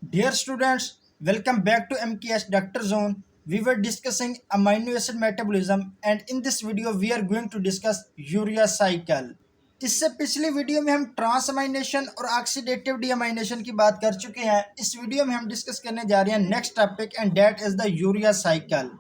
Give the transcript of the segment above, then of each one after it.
Dear students, welcome back to MKS Doctor Zone. We were discussing amino acid metabolism and in this video we are going to discuss urea cycle. इससे पिछली video में हम ट्रांसअमाइनेशन और oxidative डीअमाइनेशन की बात कर चुके हैं। इस वीडियो में हम डिस्कस करने जा रहे हैं next topic and that is the urea cycle.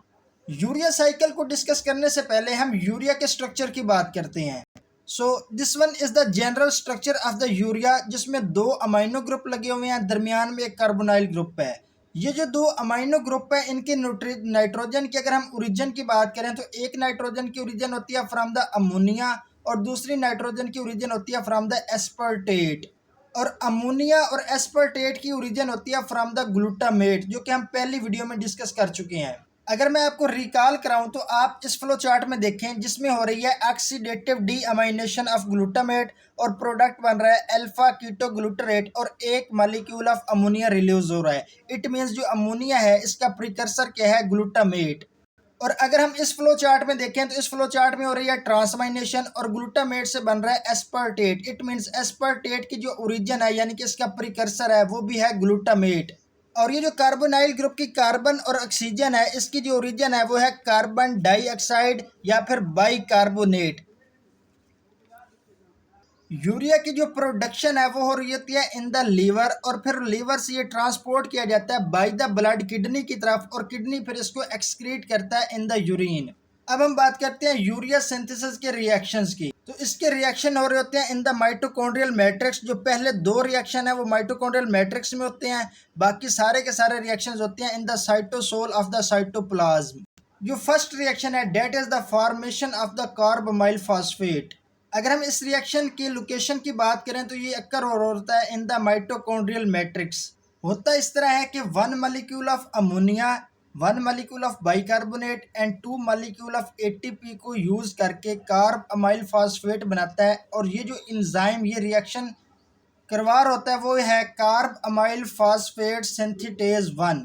Urea cycle को डिस्कस करने से पहले हम यूरिया के स्ट्रक्चर की बात करते हैं। So this one is the general structure of the urea, जिसमें दो अमाइनो ग्रुप लगे हुए हैं, दरमियान में एक कार्बोनाइल ग्रुप है। ये जो दो अमाइनो ग्रुप है इनके नाइट्रोजन की अगर हम ओरिजिन की बात करें तो एक नाइट्रोजन की ओरिजिन होती है फ्रॉम द अमोनिया और दूसरी नाइट्रोजन की ओरिजिन होती है फ्रॉम द एस्पर्टेट। और अमोनिया और एस्पर्टेट की ओरिजिन होती है फ्रॉम द ग्लूटामेट, जो कि हम पहली वीडियो में डिस्कस कर चुके हैं। अगर मैं आपको रिकॉल कराऊं तो आप इस फ्लो चार्ट में देखें जिसमें हो रही है ऑक्सीडेटिव डीअमाइनेशन ऑफ ग्लूटामेट और प्रोडक्ट बन रहा है अल्फा कीटो ग्लूटरेट और एक मॉलिक्यूल ऑफ अमोनिया रिलीज हो रहा है। इट मींस जो अमोनिया है इसका प्रिकर्सर क्या है, ग्लूटामेट। और अगर हम इस फ्लो चार्ट में देखें तो इस फ्लो चार्ट में हो रही है ट्रांसमाइनेशन और ग्लूटामेट से बन रहा है एस्पर्टेट। इट मींस एस्पर्टेट की जो ओरिजिन है यानी कि इसका प्रिकर्सर है वो भी है ग्लूटामेट। और ये जो कार्बोनाइल ग्रुप की कार्बन और ऑक्सीजन है इसकी जो ओरिजिन है वो है कार्बन डाइऑक्साइड या फिर बाइकार्बोनेट। यूरिया की जो प्रोडक्शन है वो हो रही होती है इन द लीवर और फिर लीवर से ये ट्रांसपोर्ट किया जाता है बाय द ब्लड किडनी की तरफ और किडनी फिर इसको एक्सक्रीट करता है इन द यूरिन। अब हम बात करते हैं यूरिया सिंथेसिस के रिएक्शंस की। तो इसके रिएक्शन हो रहे होते हैं इन द माइटोकॉन्ड्रियल मैट्रिक्स। जो पहले दो रिएक्शन है वो माइटोकॉन्ड्रियल मैट्रिक्स में होते हैं, बाकी सारे के सारे रिएक्शंस होते हैं in the cytosol of the cytoplasm. जो फर्स्ट रिएक्शन है that is the formation of the carbamoyl phosphate. अगर हम इस रिएक्शन की लोकेशन की बात करें तो ये अक्कर हो होता है इन द माइटोकॉन्ड्रियल मैट्रिक्स। होता इस तरह है कि one molecule of ammonia, one molecule of bicarbonate and two molecule of ATP को यूज करके कार्ब अमाइल फॉस्फेट बनाता है। और ये जो इंजाइम ये रिएक्शन करवा होता है वो है कार्ब अमाइल फॉस्फेट सिंथेटेज 1।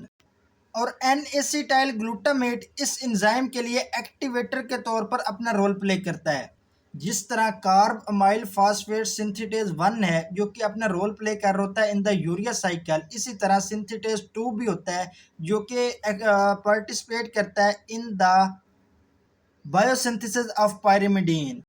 और एन एसिटाइल ग्लूटामेट इस एंजाइम के लिए एक्टिवेटर के तौर पर अपना रोल प्ले करता है। जिस तरह कार्ब अमाइल फॉस्फेट सिंथेटेज 1 है जो कि अपना रोल प्ले कर रहा होता है इन द यूरिया साइकिल, इसी तरह सिंथेटेज 2 भी होता है जो कि पार्टिसिपेट करता है in the biosynthesis of pyrimidine.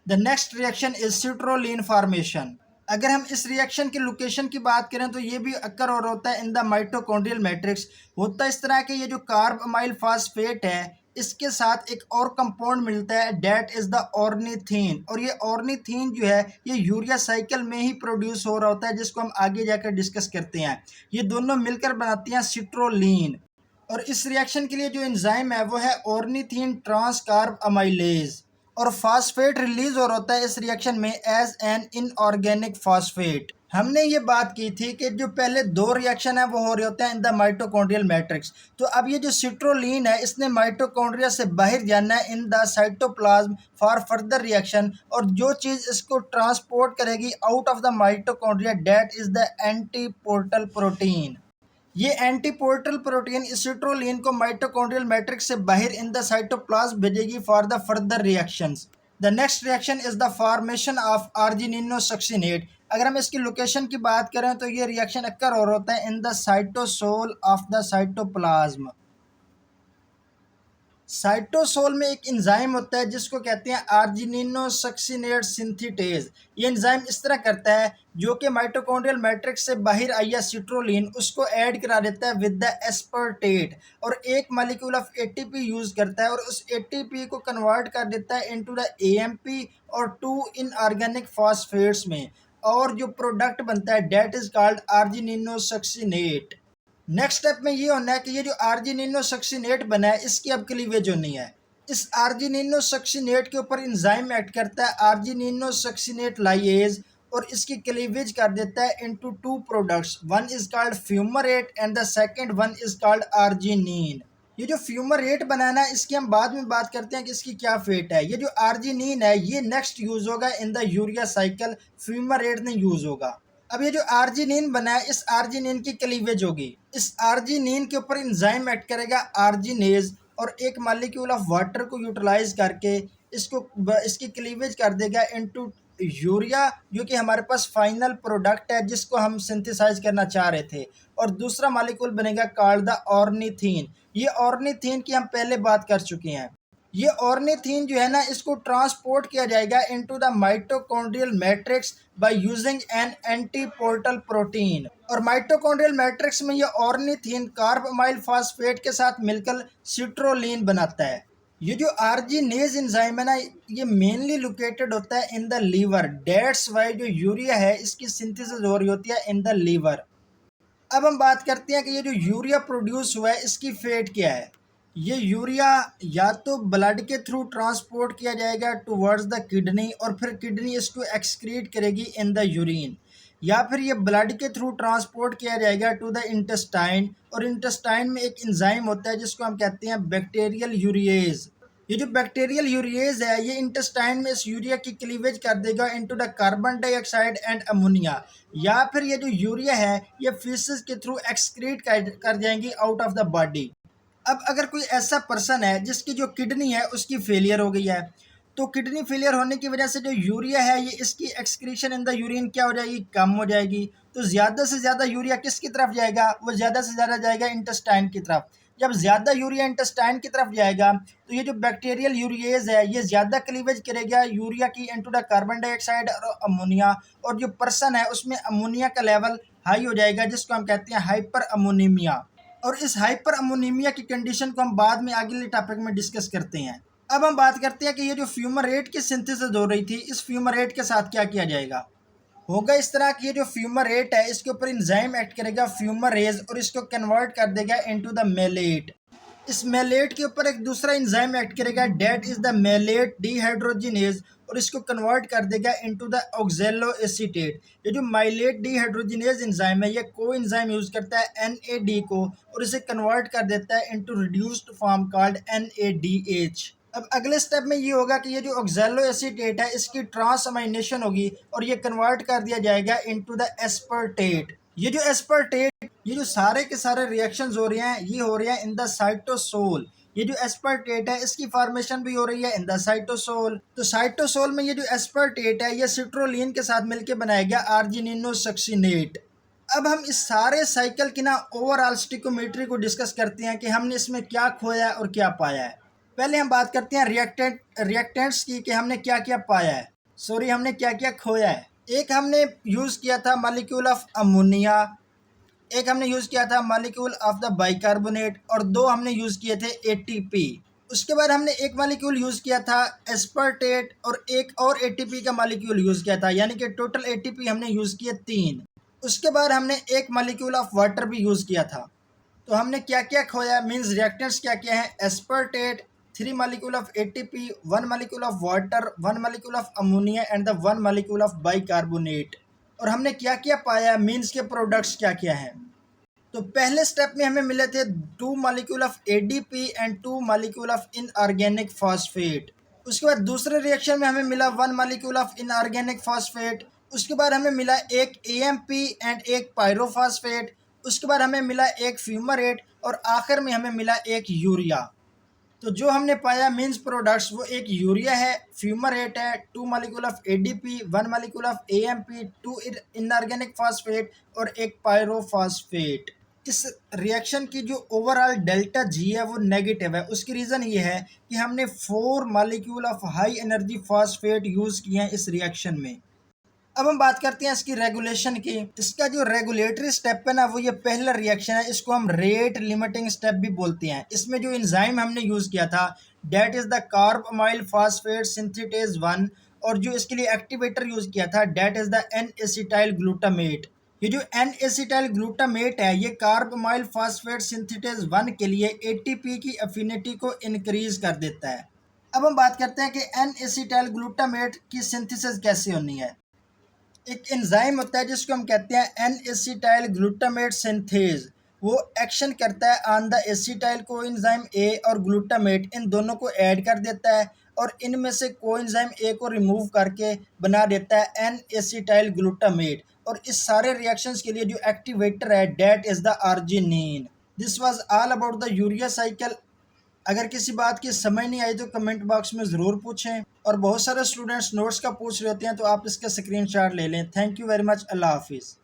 The next reaction is citrulline formation. अगर हम इस रिएक्शन की लोकेशन की बात करें तो ये भी अक्कर और होता है इन द माइटोकॉन्ड्रियल मैट्रिक्स। होता इस तरह के ये जो कार्ब अमाइल फॉस्फेट है इसके साथ एक और कंपाउंड मिलता है डेट इज द ऑर्निथीन। और ये ऑर्निथीन जो है ये यूरिया साइकिल में ही प्रोड्यूस हो रहा होता है जिसको हम आगे जाकर डिस्कस करते हैं। ये दोनों मिलकर बनाती हैं सिट्रोलिन। और इस रिएक्शन के लिए जो एंजाइम है वो है ऑर्निथीन ट्रांस कार्ब अमाइलेज। और फास्फेट रिलीज हो रहा होता है इस रिएक्शन में एज एन इनऑर्गेनिक फास्फेट। हमने ये बात की थी कि जो पहले दो रिएक्शन है वो हो रहे होते हैं इन द माइटोकॉन्ड्रियल मैट्रिक्स। तो अब ये जो सिट्रोलिन है इसने माइटोकॉन्ड्रिया से बाहर जाना है in the cytoplasm for further reaction. और जो चीज़ इसको ट्रांसपोर्ट करेगी out of the mitochondria that is the antiporter protein. ये एंटीपोर्टल प्रोटीन इस सिट्रोलिन को माइटोकॉन्ड्रियल मैट्रिक्स से बाहर इन द साइटोप्लाज्म भेजेगी for the further reactions. The next reaction is the formation of argininosuccinate. अगर हम इसकी लोकेशन की बात करें तो ये रिएक्शन अक्कर हो रहा होता है in the cytosol of the cytoplasm. Cytosol में एक एंजाइम होता है जिसको कहते हैं आर्जिनिनोसक्सिनेट सिंथेटेज। ये एंजाइम इस तरह करता है जो कि माइटोकॉन्ड्रियल मैट्रिक्स से बाहर आया सिट्रोलिन उसको ऐड करा देता है विद द एस्पर्टेट और एक मॉलिक्यूल ऑफ एटीपी यूज करता है और उस एटीपी को कन्वर्ट कर देता है इनटू द एएमपी और टू इनऑर्गेनिक फॉस्फेट्स में। और जो प्रोडक्ट बनता है that is called argininosuccinate. Next step में ये होना है कि ये जो आर्जिनिनोसक्सिनेट बना है इसकी अब क्लीवेज होनी है। इस आर्जिनिनोसक्सिनेट के ऊपर एंजाइम एक्ट करता है आर्जिनिनोसक्सिनेट लाइएज और इसकी क्लीवेज कर देता है into two products, one is called fumarate and the second one is called arginine. ये जो फ्यूमरेट बनाना है इसकी हम बाद में बात करते हैं कि इसकी क्या फेट है। ये जो आर्जिनिन है ये नेक्स्ट यूज होगा in the urea cycle, fumarate नहीं यूज होगा। अब ये जो आर्जिनिन बना है इस आर्जिनिन की क्लीवेज होगी। इस आर्जिनिन के ऊपर एंजाइम एक्ट करेगा आर्जिनेज और एक मॉलिक्यूल ऑफ वाटर को यूटिलाइज करके इसको इसकी क्लीवेज कर देगा इनटू यूरिया जो कि हमारे पास फाइनल प्रोडक्ट है जिसको हम सिंथेसाइज करना चाह रहे थे, और दूसरा मॉलिक्यूल बनेगा कॉल्ड द ऑर्निथीन। ये ऑर्निथीन की हम पहले बात कर चुके हैं। ये ऑर्निथीन जो है ना, इसको ट्रांसपोर्ट किया जाएगा into the mitochondrial matrix by using an antiporter protein. और माइटोकॉन्ड्रियल मैट्रिक्स में ये ऑर्निथीन कार्बमाइल फॉस्फेट के साथ मिलकर सिट्रोलिन बनाता है। ये जो आर्जिनेज एंजाइम है ना, ये मेनली लोकेटेड होता है in the liver. That's why जो यूरिया है इसकी सिंथेसिस हो रही होती है इन द लीवर। अब हम बात करते हैं कि ये जो यूरिया प्रोड्यूस हुआ है इसकी फेट क्या है। ये यूरिया या तो ब्लड के थ्रू ट्रांसपोर्ट किया जाएगा टुवर्ड्स द किडनी, और फिर किडनी इसको एक्सक्रीट करेगी इन द यूरिन, या फिर ये ब्लड के थ्रू ट्रांसपोर्ट किया जाएगा टू द इंटेस्टाइन, और इंटेस्टाइन में एक एंजाइम होता है जिसको हम कहते हैं बैक्टीरियल यूरिएज। ये जो बैक्टीरियल यूरिएज है ये इंटेस्टाइन में इस यूरिया की क्लीवेज कर देगा into the carbon dioxide and ammonia, या फिर ये जो यूरिया है ये फीसेस के थ्रू एक्सक्रीट कर जाएंगी आउट ऑफ द बॉडी। अब अगर कोई ऐसा पर्सन है जिसकी जो किडनी है उसकी फेलियर हो गई है, तो किडनी फेलियर होने की वजह से जो यूरिया है ये इसकी एक्सक्रीशन इन द यूरिन क्या हो जाएगी, कम हो जाएगी। तो ज़्यादा से ज़्यादा यूरिया किसकी तरफ जाएगा, वो ज़्यादा से ज़्यादा जाएगा इंटेस्टाइन की तरफ। जब ज़्यादा यूरिया इंटेस्टाइन की तरफ जाएगा तो ये जो बैक्टीरियल यूरिएज है ये ज़्यादा क्लीवेज करेगा यूरिया की इनटू द कार्बन डाइऑक्साइड और अमोनिया, और जो पर्सन है उसमें अमोनिया का लेवल हाई हो जाएगा जिसको हम कहते हैं हाइपर अमोनीमिया। और इस हाइपर अमोनीमिया की कंडीशन को हम बाद में अगले टॉपिक में डिस्कस करते हैं। अब हम बात करते हैं कि ये जो फ्यूमरेट की सिंथेसिस हो रही थी इस फ्यूमरेट के साथ क्या किया जाएगा। होगा इस तरह कि ये जो फ्यूमरेट है इसके ऊपर एंजाइम एक्ट करेगा फ्यूमरेज, और इसको कन्वर्ट कर देगा इनटू द मेलेट। इस मेलेट के ऊपर एक दूसरा एंजाइम एक्ट करेगा that is the malate dehydrogenase, और इसको कन्वर्ट कर देगा इनटू द ऑक्जेलो एसीटेट। ये जो माइलेट डिहाइड्रोजिनेज एंजाइम है ये को एंजाइम यूज करता है NAD को, और इसे कन्वर्ट कर देता है into reduced form called NADH। अब अगले स्टेप में ये होगा कि ये जो ऑक्जेलो एसीटेट है इसकी ट्रांसअमाइनेशन होगी और ये कन्वर्ट कर दिया जाएगा इनटू द एस्पर्टेट। ये जो एस्पर्टेट, ये जो सारे के सारे रिएक्शंस हो रहे हैं ये हो रहे हैं इन द साइटोसोल। ये जो एस्पर्टेट है इसकी फॉर्मेशन भी हो रही है इन द साइटोसोल। तो साइटोसोल में ये जो एस्पर्टेट है ये सिट्रोलिन के साथ मिलकर बनाएगा आर्जिनिनोसक्सिनेट। अब हम इस सारे साइकिल की ना ओवरऑल स्टिकोमेट्री को डिस्कस करते हैं कि हमने इसमें क्या खोया और क्या पाया है। पहले हम बात करते हैं रिएक्टेंट्स की कि हमने क्या क्या पाया है, सॉरी हमने क्या क्या खोया है। एक हमने यूज़ किया था मॉलिक्यूल ऑफ अमोनिया, एक हमने यूज़ किया था मॉलिक्यूल ऑफ द बाइकार्बोनेट, और दो हमने यूज़ किए थे ATP। उसके बाद हमने एक मॉलिक्यूल यूज़ किया था एस्पर्टेट, और एक और ATP का मॉलिक्यूल यूज़ किया था, यानी कि टोटल ATP हमने यूज़ किए 3। उसके बाद हमने एक मॉलिक्यूल ऑफ वाटर भी यूज़ किया था। तो हमने क्या क्या खोया, मीन्स रिएक्टेंट्स क्या क्या है, aspartate, 3 molecule of ATP, 1 molecule of water, 1 molecule of ammonia and the 1 molecule of bicarbonate। और हमने क्या क्या पाया, मीन्स के प्रोडक्ट्स क्या क्या हैं। तो पहले स्टेप में हमें मिले थे 2 molecule of ADP and 2 molecule of inorganic phosphate. उसके बाद दूसरे रिएक्शन में हमें मिला 1 molecule of इनऑर्गेनिक फॉस्फेट। उसके बाद हमें मिला एक AMP एंड एक पायरोफॉस्फेट। उसके बाद हमें मिला एक फ्यूमरेट, और आखिर में हमें मिला एक यूरिया। तो जो हमने पाया मीन्स प्रोडक्ट्स वो एक यूरिया है, फ्यूमरेट है, 2 molecule of ADP, 1 molecule of AMP, 2 inorganic phosphate और एक पायरोफॉस्फेट। इस रिएक्शन की जो ओवरऑल डेल्टा जी है वो नेगेटिव है। उसकी रीज़न ये है कि हमने 4 molecule of high energy phosphate use किए हैं इस रिएक्शन में। अब हम बात करते हैं इसकी रेगुलेशन की। इसका जो रेगुलेटरी स्टेप है ना वो ये पहला रिएक्शन है, इसको हम रेट लिमिटिंग स्टेप भी बोलते हैं। इसमें जो एंजाइम हमने यूज़ किया था that is the carbamoyl phosphate synthetase 1, और जो इसके लिए एक्टिवेटर यूज़ किया था that is the N-acetyl glutamate. ये जो N-एसिटाइल ग्लूटामेट है ये कार्बमाइल फॉस्फेट सिंथेटेज 1 के लिए ATP की एफिनिटी को इंक्रीज कर देता है। अब हम बात करते हैं कि N-एसिटाइल ग्लूटामेट की सिंथेसिस कैसे होनी है। एक एंजाइम होता है जिसको हम कहते हैं N-एसिटाइल ग्लूटामेट सिंथेज। वो एक्शन करता है on the acetyl coenzyme A और ग्लूटामेट, इन दोनों को ऐड कर देता है, और इनमें से कोएंजाइम A को रिमूव करके बना देता है N-एसिटाइल ग्लूटामेट। और इस सारे रिएक्शंस के लिए जो एक्टिवेटर है date is the arginine. This was all about the urea cycle. अगर किसी बात की समझ नहीं आई तो कमेंट बॉक्स में ज़रूर पूछें। और बहुत सारे स्टूडेंट्स नोट्स का पूछ रहे होते हैं, तो आप इसका स्क्रीनशॉट ले लें। Thank you very much. अल्लाह हाफिज़।